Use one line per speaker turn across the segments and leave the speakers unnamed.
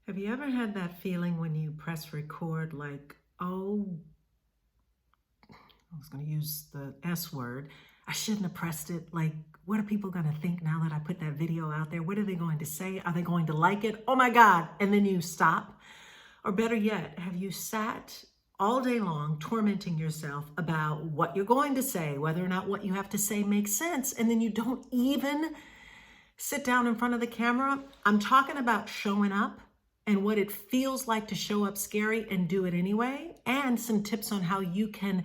Have you ever had that feeling when you press record, like, oh, I was going to use the S word, I shouldn't have pressed it. Like, what are people going to think now that I put that video out there? What are they going to say? Are they going to like it? Oh my God. And then you stop. Or better yet, have you sat all day long tormenting yourself about what you're going to say, whether or not what you have to say makes sense, and then you don't even sit down in front of the camera? I'm talking about showing up and what it feels like to show up scary and do it anyway, and some tips on how you can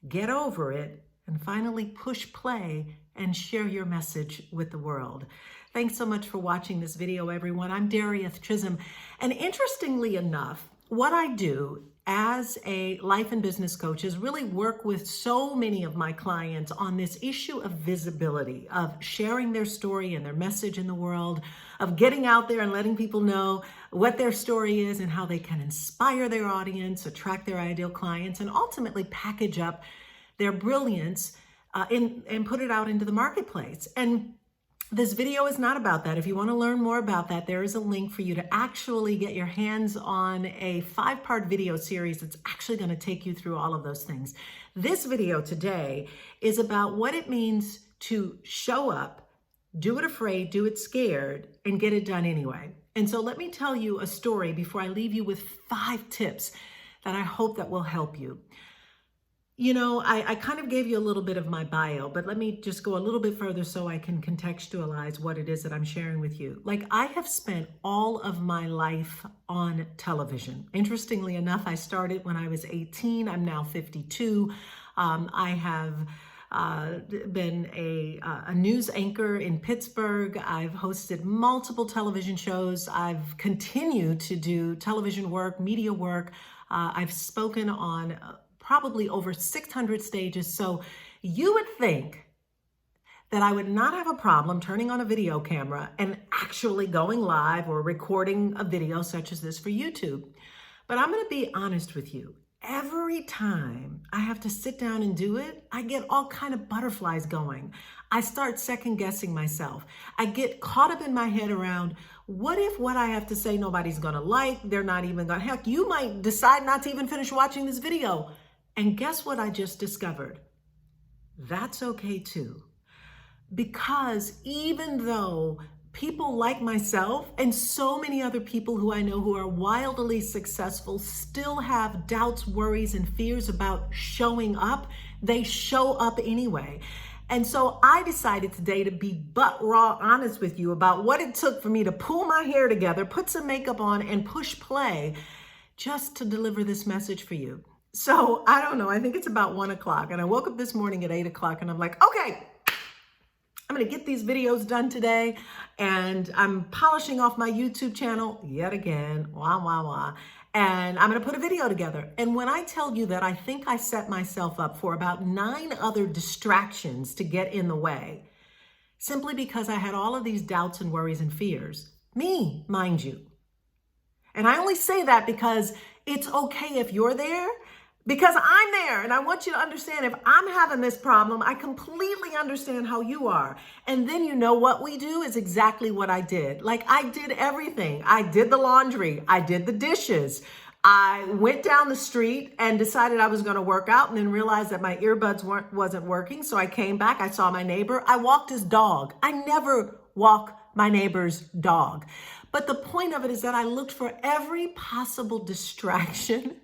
get over it and finally push play and share your message with the world. Thanks so much for watching this video, everyone. I'm Darieth Chisolm, and interestingly enough, what I do as a life and business coach is really work with so many of my clients on this issue of visibility, of sharing their story and their message in the world, of getting out there and letting people know what their story is and how they can inspire their audience, attract their ideal clients, and ultimately package up their brilliance and put it out into the marketplace. And this video is not about that. If you want to learn more about that, there is a link for you to actually get your hands on a 5-part video series that's actually going to take you through all of those things. This video today is about what it means to show up, do it afraid, do it scared, and get it done anyway. And so let me tell you a story before I leave you with 5 tips that I hope that will help you. You know, I kind of gave you a little bit of my bio, but let me just go a little bit further so I can contextualize what it is that I'm sharing with you. Like, I have spent all of my life on television. Interestingly enough, I started when I was 18. I'm now 52. I have been a news anchor in Pittsburgh. I've hosted multiple television shows. I've continued to do television work, media work. I've spoken on probably over 600 stages. So you would think that I would not have a problem turning on a video camera and actually going live or recording a video such as this for YouTube. But I'm going to be honest with you. Every time I have to sit down and do it, I get all kind of butterflies going. I start second guessing myself. I get caught up in my head around, what if what I have to say nobody's going to like? They're not even going to, heck, you might decide not to even finish watching this video. And guess what I just discovered? That's okay too. Because even though people like myself and so many other people who I know who are wildly successful still have doubts, worries, and fears about showing up, they show up anyway. And so I decided today to be butt raw honest with you about what it took for me to pull my hair together, put some makeup on, and push play just to deliver this message for you. So I don't know, I think it's about 1 o'clock, and I woke up this morning at 8 o'clock and I'm like, okay, I'm gonna get these videos done today, and I'm polishing off my YouTube channel yet again, and I'm gonna put a video together. And when I tell you that I think I set myself up for about 9 other distractions to get in the way, simply because I had all of these doubts and worries and fears, me, mind you. And I only say that because it's okay if you're there, because I'm there, and I want you to understand, if I'm having this problem, I completely understand how you are. And then you know what we do is exactly what I did. Like, I did everything. I did the laundry. I did the dishes. I went down the street and decided I was going to work out, and then realized that my earbuds wasn't working. So I came back. I saw my neighbor. I walked his dog. I never walk my neighbor's dog. But the point of it is that I looked for every possible distraction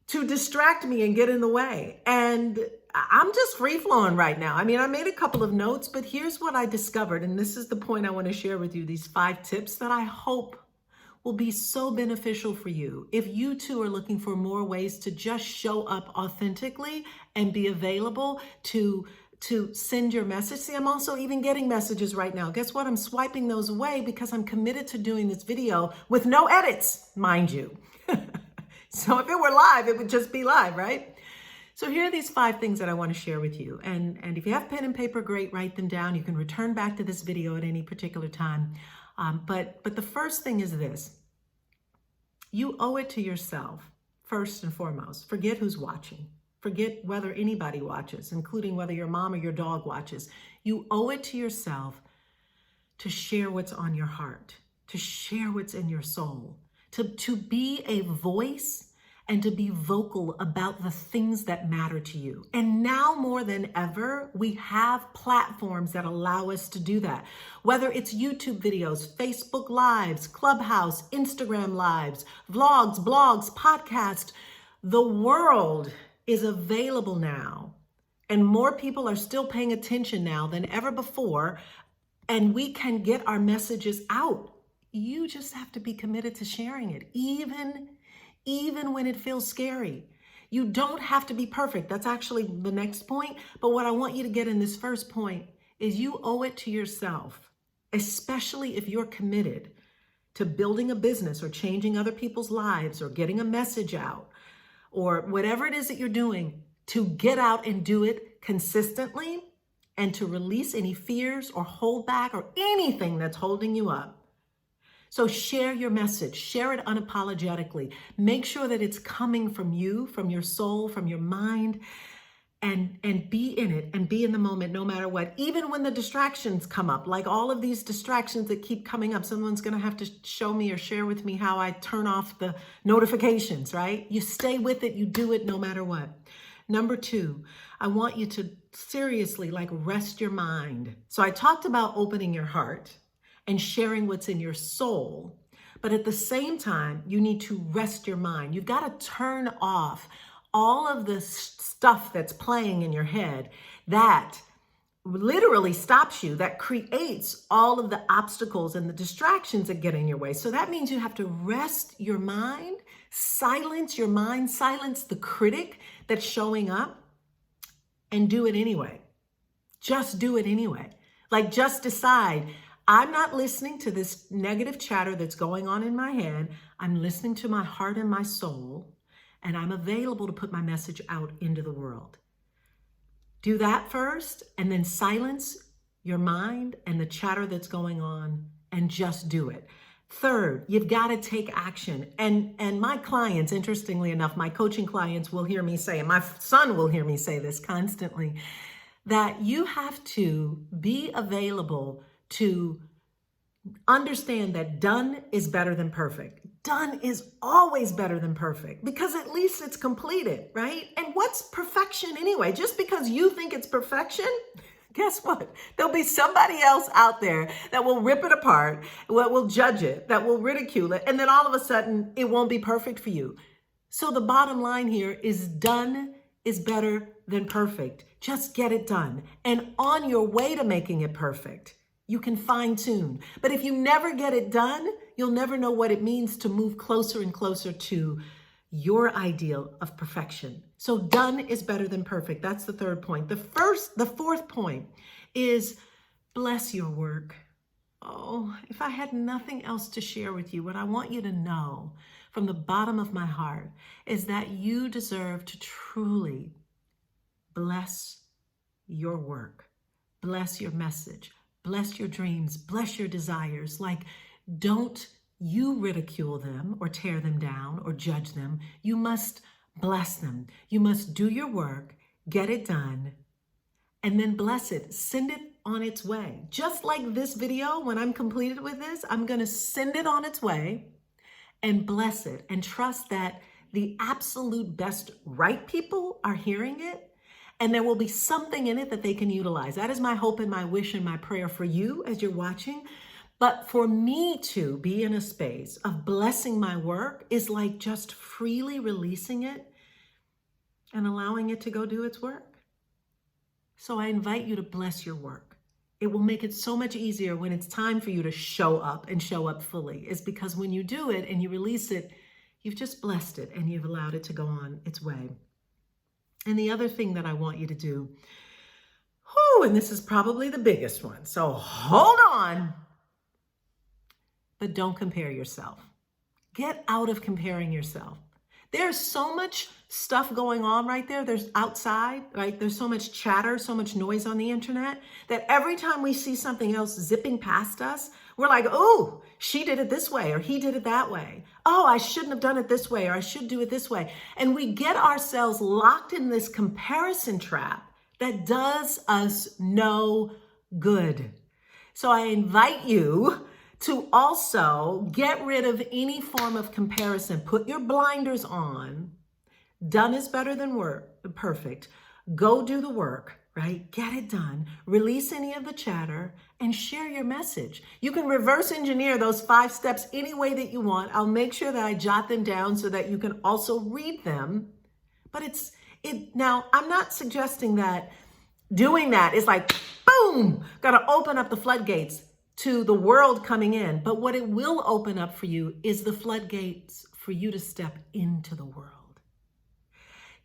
to distract me and get in the way. And I'm just free flowing right now. I mean, I made a couple of notes, but here's what I discovered. And this is the point I want to share with you, these 5 tips that I hope will be so beneficial for you. If you too are looking for more ways to just show up authentically and be available to send your message. See, I'm also even getting messages right now. Guess what? I'm swiping those away because I'm committed to doing this video with no edits, mind you. So if it were live, it would just be live, right? So here are these 5 things that I want to share with you. And if you have pen and paper, great, write them down. You can return back to this video at any particular time. But the first thing is this. You owe it to yourself, first and foremost. Forget who's watching. Forget whether anybody watches, including whether your mom or your dog watches. You owe it to yourself to share what's on your heart. to share what's in your soul, to be a voice and to be vocal about the things that matter to you. And now more than ever, we have platforms that allow us to do that. Whether it's YouTube videos, Facebook Lives, Clubhouse, Instagram Lives, vlogs, blogs, podcasts, the world is available now. And more people are still paying attention now than ever before. And we can get our messages out. You just have to be committed to sharing it, even when it feels scary. You don't have to be perfect. That's actually the next point. But what I want you to get in this first point is you owe it to yourself, especially if you're committed to building a business or changing other people's lives or getting a message out or whatever it is that you're doing, to get out and do it consistently and to release any fears or hold back or anything that's holding you up. So share your message, share it unapologetically. Make sure that it's coming from you, from your soul, from your mind, and be in it and be in the moment no matter what. Even when the distractions come up, like all of these distractions that keep coming up, someone's gonna have to show me or share with me how I turn off the notifications, right? You stay with it, you do it no matter what. Number 2, I want you to seriously rest your mind. So I talked about opening your heart and sharing what's in your soul. But at the same time, you need to rest your mind. You've got to turn off all of the stuff that's playing in your head that literally stops you, that creates all of the obstacles and the distractions that get in your way. So that means you have to rest your mind, silence the critic that's showing up, and do it anyway. Just do it anyway. Just decide, I'm not listening to this negative chatter that's going on in my head. I'm listening to my heart and my soul, and I'm available to put my message out into the world. Do that first, and then silence your mind and the chatter that's going on, and just do it. Third, you've got to take action. And my clients, interestingly enough, my coaching clients will hear me say, and my son will hear me say this constantly, that you have to be available to understand that done is better than perfect. Done is always better than perfect because at least it's completed, right? And what's perfection anyway? Just because you think it's perfection, guess what? There'll be somebody else out there that will rip it apart, that will judge it, that will ridicule it, and then all of a sudden it won't be perfect for you. So the bottom line here is done is better than perfect. Just get it done. And on your way to making it perfect, you can fine tune. But if you never get it done, you'll never know what it means to move closer and closer to your ideal of perfection. So done is better than perfect. That's the third point. The fourth point is bless your work. Oh, if I had nothing else to share with you, what I want you to know from the bottom of my heart is that you deserve to truly bless your work, bless your message, bless your dreams, bless your desires. Don't you ridicule them or tear them down or judge them. You must bless them. You must do your work, get it done, and then bless it. Send it on its way. Just like this video, when I'm completed with this, I'm going to send it on its way and bless it and trust that the absolute best right people are hearing it. And there will be something in it that they can utilize. That is my hope and my wish and my prayer for you as you're watching. But for me to be in a space of blessing my work is like just freely releasing it and allowing it to go do its work. So I invite you to bless your work. It will make it so much easier when it's time for you to show up and show up fully. It's because when you do it and you release it, you've just blessed it and you've allowed it to go on its way. And the other thing that I want you to do, and this is probably the biggest one, so hold on, but don't compare yourself. Get out of comparing yourself. There's so much stuff going on right there. There's outside, right? There's so much chatter, so much noise on the internet that every time we see something else zipping past us, we're like, oh, she did it this way or he did it that way. Oh, I shouldn't have done it this way or I should do it this way. And we get ourselves locked in this comparison trap that does us no good. So I invite you to also get rid of any form of comparison. Put your blinders on. Done is better than perfect. Go do the work, right? Get it done. Release any of the chatter and share your message. You can reverse engineer those 5 steps any way that you want. I'll make sure that I jot them down so that you can also read them. But now, I'm not suggesting that doing that is like, boom, gotta open up the floodgates to the world coming in. But what it will open up for you is the floodgates for you to step into the world.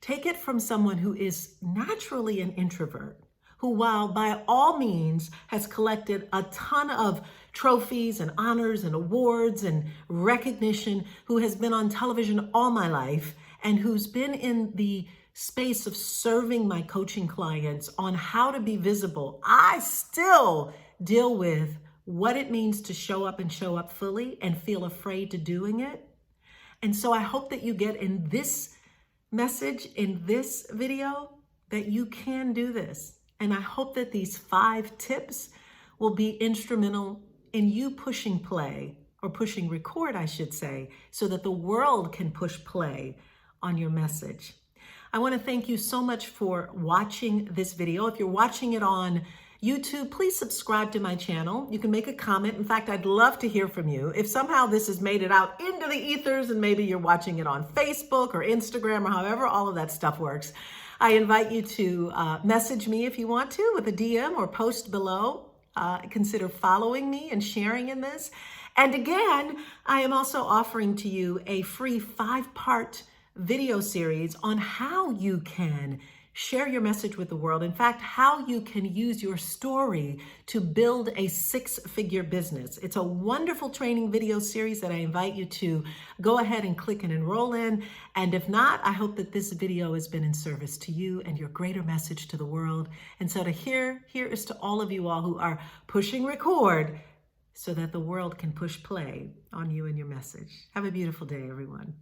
Take it from someone who is naturally an introvert, who, while by all means has collected a ton of trophies and honors and awards and recognition, who has been on television all my life, and who's been in the space of serving my coaching clients on how to be visible, I still deal with what it means to show up and show up fully and feel afraid to doing it. And so I hope that you get in this message, in this video, that you can do this. And I hope that these 5 tips will be instrumental in you pushing play, or pushing record, I should say, so that the world can push play on your message. I want to thank you so much for watching this video. If you're watching it on YouTube, please subscribe to my channel. You can make a comment. In fact, I'd love to hear from you. If somehow this has made it out into the ethers and maybe you're watching it on Facebook or Instagram or however all of that stuff works, I invite you to message me if you want to with a DM or post below. Consider following me and sharing in this. And again, I am also offering to you a free 5-part video series on how you can share your message with the world. In fact, how you can use your story to build a 6-figure business. It's a wonderful training video series that I invite you to go ahead and click and enroll in. And if not, I hope that this video has been in service to you and your greater message to the world. And so here is to all of you all who are pushing record so that the world can push play on you and your message. Have a beautiful day, everyone.